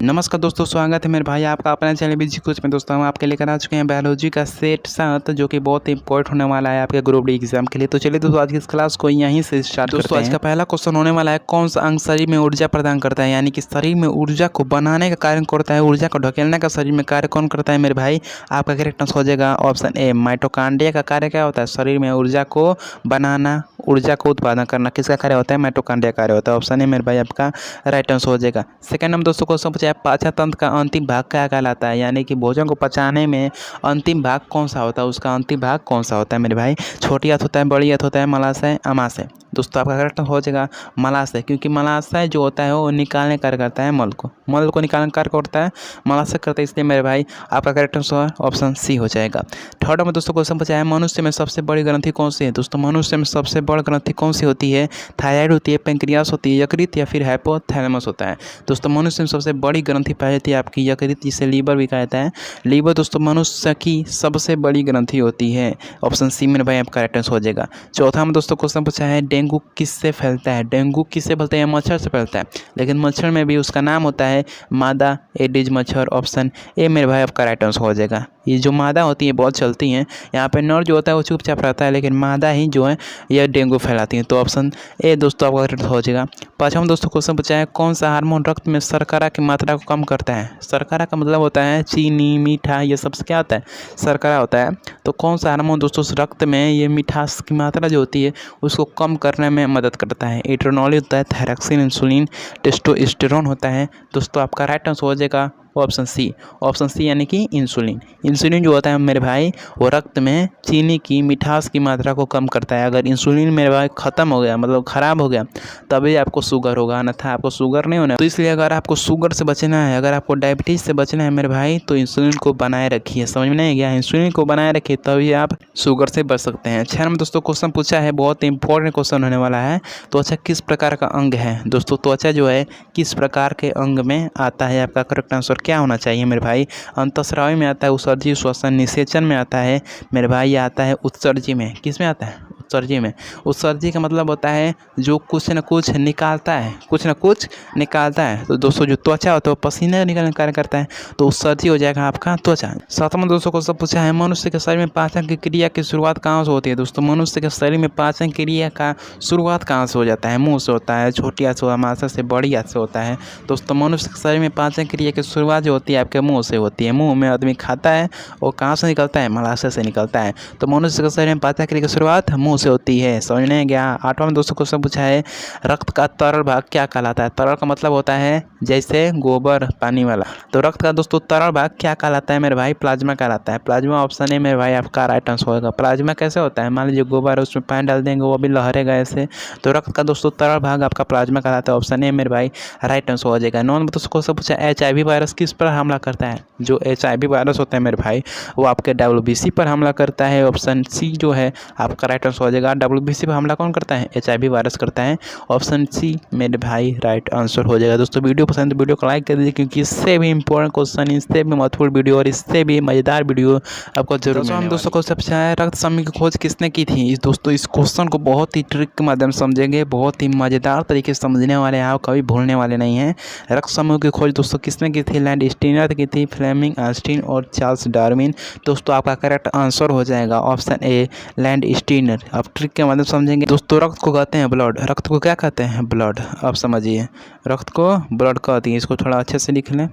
नमस्कार दोस्तों, स्वागत है मेरे भाई आपका अपना चैनल बिजी कुछ में। दोस्तों हम आपके लेकर आ चुके हैं बायोलॉजी का सेट 7 जो कि बहुत इंपॉर्टेंट होने वाला है आपके ग्रुप डी एग्जाम के लिए। तो चलिए दोस्तों आज की इस क्लास को यहीं से स्टार्ट करते हैं। आज का पहला क्वेश्चन होने वाला है, कौन सा अंग शरीर में ऊर्जा प्रदान करता है, यानी कि शरीर में ऊर्जा को बनाने का कार्य करता है, ऊर्जा को ढकेलने का शरीर में कार्य कौन करता है मेरे भाई। आपका करेक्ट आंसर हो जाएगा ऑप्शन ए, माइटोकॉन्ड्रिया का कार्य क्या होता है, शरीर में ऊर्जा को बनाना, ऊर्जा को उत्पादन करना किसका कार्य होता है, माइटोकॉन्ड्रिया कार्य होता है। ऑप्शन ए मेरे भाई आपका राइट आंसर हो जाएगा। सेकंड नंबर दोस्तों क्वेश्चन पूछा है, पाचन तंत्र का अंतिम भाग क्या कहलाता है, यानी कि भोजन को पचाने में अंतिम भाग कौन सा होता है, उसका अंतिम भाग कौन सा होता है मेरे भाई। छोटी आंत होता है, बड़ी आंत होता है, मलाशय, अमाशय। दोस्तों आपका करेक्ट हो जाएगा मलाशय, क्योंकि मलाशय जो होता है वो निकालने कार्य करता है, मल को निकालने कार्य करता है, मलाशय करता है, इसलिए मेरे भाई आपका करेक्ट आंसर ऑप्शन सी हो जाएगा। थर्ड में दोस्तों क्वेश्चन पूछा है, मनुष्य में सबसे बड़ी ग्रंथि कौन सी है। दोस्तों मनुष्य में सबसे बड़ी ग्रंथि कौन सी होती है, थायराइड होती है, पेंक्रियास होती है, यकृत या फिर हाइपोथैलेमस होता है। दोस्तों मनुष्य में सबसे बड़ी ग्रंथि पाई जाती है आपकी यकृत, जिसे लीवर भी कहा जाता है। लीवर दोस्तों मनुष्य की सबसे बड़ी ग्रंथि होती है। ऑप्शन सी मेरे भाई आपका करेक्ट आंसर हो जाएगा। चौथा में दोस्तों क्वेश्चन पूछा है, डेंगू किससे फैलता है। डेंगू किससे फैलता है, मच्छर से फैलता है, लेकिन मच्छर में भी उसका नाम होता है मादा एडिज मच्छर। ऑप्शन ए मेरे भाई आपका राइट आंसर हो जाएगा। ये जो मादा होती है बहुत चलती हैं, यहाँ पे नर जो होता है वो चुपचाप रहता है, लेकिन मादा ही जो है यह डेंगू फैलाती है। तो ऑप्शन ए दोस्तों आपका करेक्ट हो जाएगा। पाँचवा दोस्तों क्वेश्चन पूछा है, कौन सा हार्मोन रक्त में शर्करा की मात्रा को कम करता है। शर्करा का मतलब होता है चीनी, मीठा, ये सब क्या होता है, शर्करा होता है। तो कौन सा हार्मोन दोस्तों रक्त में ये मिठास की मात्रा जो होती है उसको कम करने में मदद करता है। एड्रेनलिन होता है, थायरॉक्सिन, इंसुलिन, टेस्टोस्टेरोन होता है। दोस्तों आपका राइट आंसर हो जाएगा ऑप्शन सी। ऑप्शन सी यानी कि इंसुलिन। इंसुलिन जो होता है मेरे भाई वो रक्त में चीनी की, मिठास की मात्रा को कम करता है। अगर इंसुलिन मेरे भाई ख़त्म हो गया, मतलब ख़राब हो गया, तभी आपको शुगर होगा, अन्यथा आपको शुगर नहीं होना। तो इसलिए अगर आपको शुगर से बचना है, अगर आपको डायबिटीज़ से बचना है मेरे भाई, तो इंसुलिन को बनाए रखिए। समझ में नहीं गया, इंसुलिन को बनाए रखिए तभी आप शुगर से बच सकते हैं। 6 नंबर दोस्तों क्वेश्चन पूछा है, बहुत इंपॉर्टेंट क्वेश्चन होने वाला है। त्वचा किस प्रकार का अंग है। दोस्तों त्वचा जो है किस प्रकार के अंग में आता है, आपका करेक्ट आंसर क्या होना चाहिए मेरे भाई। अंतःस्रावी में आता है, उत्सर्जी, श्वसन, निषेचन में आता है मेरे भाई, ये आता है उत्सर्जी में। किस में आता है, उत्सर्जी में। उत्सर्जी का मतलब होता है जो कुछ न कुछ निकालता है, कुछ न कुछ निकालता है। तो दोस्तों जो त्वचा होता है वो पसीने निकालने का कार्य करता है, तो उत्सर्जी हो जाएगा आपका त्वचा। सातवां दोस्तों को सब पूछा है, मनुष्य के शरीर में पाचन की क्रिया की शुरुआत कहाँ से होती है। दोस्तों मनुष्य के शरीर में पाचन क्रिया का शुरुआत कहाँ से हो जाता है, मुँह से होता है, छोटी आंत से, अमाशय से, बड़ी आंत से होता है। दोस्तों मनुष्य के शरीर में पाचन क्रिया की शुरुआत जो होती है आपके मुँह से होती है। मुँह में आदमी खाता है और कहाँ से निकलता है, मलाशय से निकलता है। तो मनुष्य के शरीर में पाचन क्रिया की शुरुआत मुँह से होती है। समझ नहीं गया। आठवां में दोस्तों क्वेश्चन पूछा है, रक्त का तरल भाग क्या कहलाता है। तरल का मतलब होता है जैसे गोबर, पानी वाला। तो रक्त का दोस्तों तरल भाग क्या कहलाता है मेरे भाई, प्लाज्मा कहलाता है। प्लाज्मा ऑप्शन है मेरे भाई आपका राइट आंसर होगा। प्लाज्मा कैसे होता है, मान लीजिए गोबर है, उसमें पानी डाल देंगे वो भी लहरेगा ऐसे। तो रक्त का दोस्तों तरल भाग आपका प्लाज्मा कहलाता है। ऑप्शन है मेरे भाई राइट आंसर हो जाएगा। 9 में दोस्तों क्वेश्चन पूछा, HIV वायरस किस पर हमला करता है। जो HIV वायरस होता है मेरे भाई वो आपके WBC पर हमला करता है। ऑप्शन सी जो है आपका राइट आंसर हो जाएगा। WBC पर हमला कौन करता है, HIV वायरस करता है। ऑप्शन सी मेरे भाई राइट आंसर हो जाएगा। दोस्तों वीडियो पसंद तो वीडियो को लाइक कर दीजिए, क्योंकि इससे भी इंपॉर्टेंट क्वेश्चन, इससे भी महत्वपूर्ण वीडियो और इससे भी मजेदार वीडियो आपको जरूर मिलने वाली है। दोस्तों को सबसे रक्त समूह की खोज किसने की थी। दोस्तों इस क्वेश्चन को बहुत ही ट्रिक के माध्यम से समझेंगे, बहुत ही मजेदार तरीके से समझने वाले हैं, आप कभी भूलने वाले नहीं हैं। रक्त समूह की खोज दोस्तों किसने की थी, लैंड स्टीनर की थी, फ्लेमिंग, आस्टीन और चार्ल्स डार्विन। दोस्तों आपका करेक्ट आंसर हो जाएगा ऑप्शन ए, लैंड स्टीनर। आप ट्रिक के माध्यम से समझेंगे। दोस्तों रक्त को कहते हैं ब्लड, रक्त को क्या कहते हैं, ब्लड। आप समझिए रक्त को ब्लड कहती है। इसको थोड़ा अच्छे से लिख लें,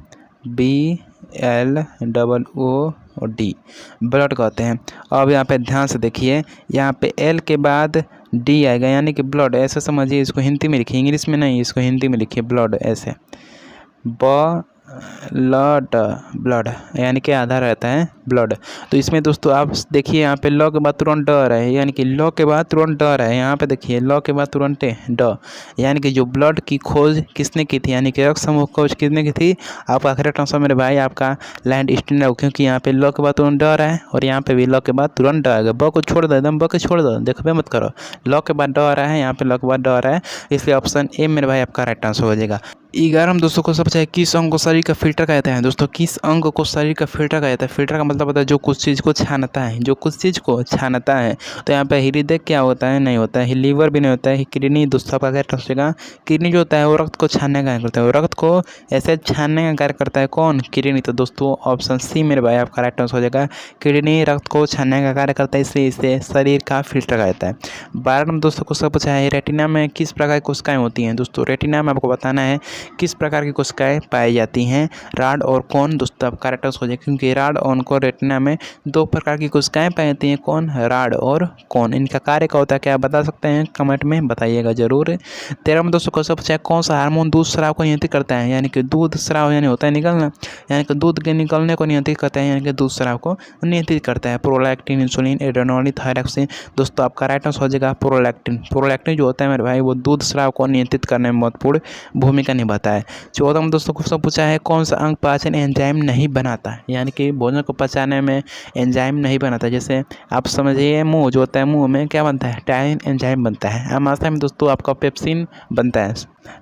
BLOOD, ब्लड कहते हैं। अब यहाँ पे ध्यान से देखिए, यहाँ पे L के बाद D आएगा, यानी कि ब्लड, ऐसे समझिए। इसको हिंदी में लिखिए, इंग्लिश में नहीं, इसको हिंदी में लिखिए ब्लड ऐसे। ब्लड यानी कि आधा रहता है ब्लड। तो इसमें दोस्तों आप देखिए यहाँ पे ल के बाद तुरंत ड है, यानी कि ल के बाद तुरंत ड है। यहाँ पे देखिए ल के बाद तुरंत ड, यानी कि जो ब्लड की खोज किसने की थी, यानी कि रक्त समूह खोज किसने की थी। आपका करेक्ट आंसर मेरे भाई आपका लैंड स्टीनर, क्योंकि यहाँ पे ल के बाद तुरंत ड है और यहाँ पे भी ल के बाद तुरंत ड आएगा। ब को छोड़ दो, एकदम ब को छोड़ दो, देखबे मत करो। ल के बाद ड आ रहा है, यहाँ पे ल के बाद ड आ रहा है, इसलिए ऑप्शन ए मेरे भाई आपका राइट आंसर हो जाएगा। 11 दोस्तों को सब चाहे किस अंग को शरीर का फिल्टर कहते हैं। दोस्तों किस अंग को शरीर का फिल्टर कहता है। फिल्टर का मतलब होता है जो कुछ चीज़ को छानता है, जो कुछ चीज़ को छानता है। तो यहाँ पे हृदय क्या होता है, नहीं होता है। लीवर भी नहीं होता है। किडनी दोस्तों आपका क्या सोचेगा, किडनी जो होता है वो रक्त को छानने का कार्य करता है। रक्त को ऐसे छानने का कार्य करता है कौन, किडनी। तो दोस्तों ऑप्शन सी मेरे भाई आपका राइट आंसर हो जाएगा। किडनी रक्त को छानने का कार्य करता है, इसलिए इसे शरीर का फिल्टर कहता है। 12 नंबर दोस्तों को सब पूछा है रेटिना में किस प्रकार की कोशिकाएं होती हैं। दोस्तों रेटिना में आपको बताना है किस प्रकार की कोशिकाएं पाई जाती हैं, राड और कोन। दोस्तों आप करेक्ट हो जाए, क्योंकि राड और कोन रेटिना में 2 प्रकार की कोशिकाएं पाई जाती हैं, कौन, राड और कोन। इनका कार्य क्या होता है, क्या आप बता सकते हैं, कमेंट में बताइएगा जरूर। 13 में दोस्तों क्वेश्चन पूछा है कौन सा हार्मोन दूध स्राव को नियंत्रित करता है। यानी कि दूध स्राव यानी होता है निकलना, यानी कि दूध के निकलने को नियंत्रित करता है, यानी कि दूध स्राव को नियंत्रित करता है। Prolactin, insulin, adrenaline, thyroxine. दोस्तों आपका राइट आंसर हो जाएगा प्रोलैक्टिन। प्रोलैक्टिन जो होता है मेरे भाई वो दूध स्राव को नियंत्रित करने में महत्वपूर्ण भूमिका निभाता है। 14 में दोस्तों क्वेश्चन पूछा है कौन सा अंग पाचन एंजाइम नहीं बनाता है। यानी कि भोजन को पचाने में एंजाइम नहीं बनाता। जैसे आप समझिए मुंह जो होता है, मुंह में क्या बनता है, टाइन एंजाइम बनता है। अमाशय में दोस्तों आपका पेप्सिन बनता है।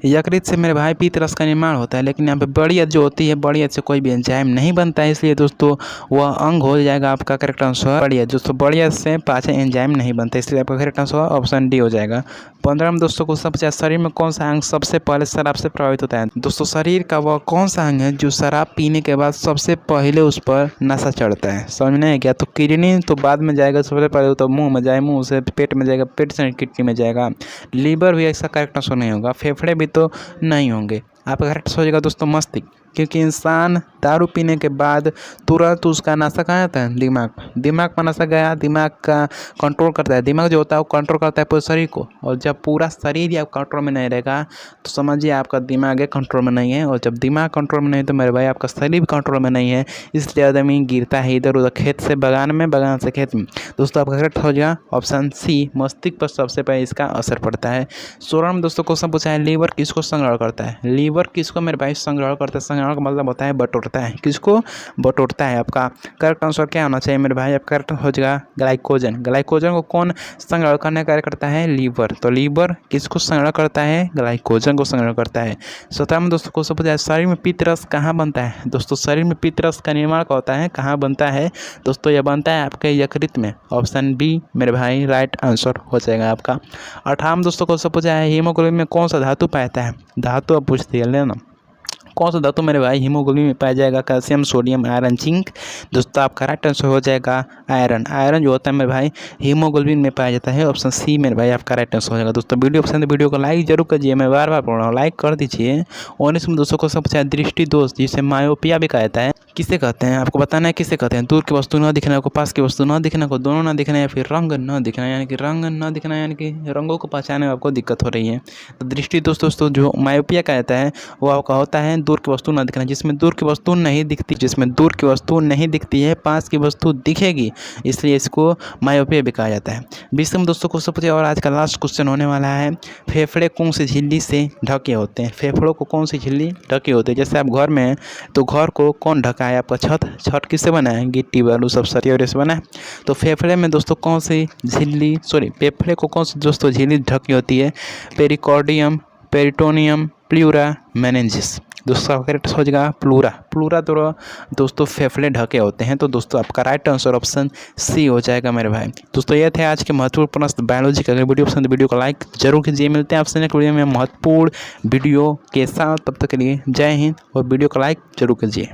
यकृत से मेरे भाई पीत रस का निर्माण होता है, लेकिन यहाँ पे बड़ियत जो होती है, बड़ियत से कोई भी एंजाइम नहीं बनता है, इसलिए दोस्तों वह अंग हो जाएगा आपका करेक्ट आंसर बड़ियत। दोस्तों बड़ियत से पाचन एंजाइम नहीं बनता, इसलिए आपका करेक्ट आंसर ऑप्शन डी हो जाएगा। 15 में दोस्तों को सबसे शरीर में कौन सा अंग सबसे पहले शराब से प्रभावित होता है। दोस्तों शरीर का वह कौन सा अंग है जो शराब पीने के बाद सबसे पहले उस पर नशा चढ़ता है, समझ में है क्या। तो किडनी तो बाद में जाएगा, सबसे पहले तो मुंह में जाए, मुंह से पेट में जाएगा, पेट से किडनी में जाएगा। लीवर भी ऐसा करेक्ट आंसर नहीं होगा, फेफड़े भी तो नहीं होंगे। आपका करेक्ट सोचेगा दोस्तों मस्तिष्क, क्योंकि इंसान दारू पीने के बाद तुरंत उसका नशा कहाँ आता है, दिमाग में नशा गया, दिमाग का कंट्रोल करता है। दिमाग जो होता है वो कंट्रोल करता है पूरे शरीर को, और जब पूरा शरीर ही आप कंट्रोल में नहीं रहेगा तो समझिए आपका दिमाग कंट्रोल में नहीं है, और जब दिमाग कंट्रोल में नहीं तो मेरे भाई आपका शरीर भी कंट्रोल में नहीं है, इसलिए आदमी गिरता है इधर उधर, खेत से बगान में, बगान से खेत में। दोस्तों आपका करेक्ट हो जाएगा ऑप्शन सी, मस्तिष्क पर सबसे पहले इसका असर पड़ता है। 16 में दोस्तों क्वेश्चन पूछा है लीवर किसको संग्रह करता है। लीवर किसको मेरे भाई संग्रह करता है। संग्रह का मतलब होता है बटोरता है, किसको बटोरता है। आपका करेक्ट आंसर क्या होना चाहिए मेरे भाई, आपका करेक्ट हो जाएगा ग्लाइकोजन। ग्लाइकोजन को कौन संग्रह करने का कार्य करता है, लीवर। तो लीवर किसको संग्रह करता है, ग्लाइकोजन को संग्रह करता है। 17 में दोस्तों क्वेश्चन पूछा है शरीर में पित्त रस कहाँ बनता है। दोस्तों शरीर में पित्त रस का निर्माण क्या होता है, कहाँ बनता है। दोस्तों यह बनता है आपके यकृत में, ऑप्शन बी मेरे भाई राइट आंसर हो जाएगा आपका। 18 में दोस्तों क्वेश्चन पूछा है हीमोग्लोबिन में कौन सा धातु पाता है। धातु आप पूछते हैं लेना, कौन सा धातु मेरे भाई हीमोग्लोबिन में पाया जाएगा, कैल्शियम, सोडियम, आयरन, जिंक। दोस्तों आपका राइट आंसर हो जाएगा आयरन। आयरन जो होता है मेरे भाई हीमोग्लोबिन में पाया जाता है, ऑप्शन सी मेरे भाई आपका राइट आंसर हो जाएगा। दोस्तों वीडियो पसंद है वीडियो को लाइक जरूर कीजिए, मैं बार बार बोल रहा हूँ लाइक कर दीजिए। और इसमें दोस्तों को सब चाहे दृष्टि दोष जिसे मायोपिया भी कहता है, किसे कहते हैं आपको बताना है, किसे कहते हैं। दूर की वस्तु न दिखना को, पास की वस्तु न दिखना को, दोनों न दिखना, या फिर रंग न दिखना, यानी कि रंग न दिखना, यानी कि रंगों को पहचानने में आपको दिक्कत हो रही है। तो दृष्टि दोस्तों जो मायोपिया कहता है वो आपका होता है दूर की वस्तु न दिखना, जिसमें दूर की वस्तु नहीं दिखती, जिसमें दूर की वस्तु नहीं दिखती है, पास की वस्तु दिखेगी, इसलिए इसको मायोपिया भी कहा जाता है। 20 में दोस्तों क्वेश्चन पूछे और आज का लास्ट क्वेश्चन होने वाला है, फेफड़े कौन सी झिल्ली से ढके होते हैं। फेफड़ों को कौन सी झिल्ली ढके होते हैं। जैसे आप घर में हैं तो घर को कौन ढका है, आपका छत किससे बना है, गिट्टी बालू सब सरिया से बना है। तो फेफड़े में दोस्तों कौन सी झिल्ली, फेफड़े को कौन सी दोस्तों झिल्ली ढकी होती है, पेरिकॉर्डियम, पेरिटोनियम, प्लूरा, मेनिंजिस। दोस्तों करेक्ट हो जाएगा प्लूरा तो दोस्तों फेफड़े ढके होते हैं। तो दोस्तों आपका राइट आंसर ऑप्शन सी हो जाएगा मेरे भाई। दोस्तों ये थे आज के महत्वपूर्ण प्रश्न बायोलॉजी का। अगर वीडियो पसंद वीडियो को लाइक जरूर कीजिए। मिलते हैं आपसे नेक्स्ट वीडियो में महत्वपूर्ण वीडियो के साथ, तब तक के लिए जय हिंद और वीडियो को लाइक जरूर कीजिए।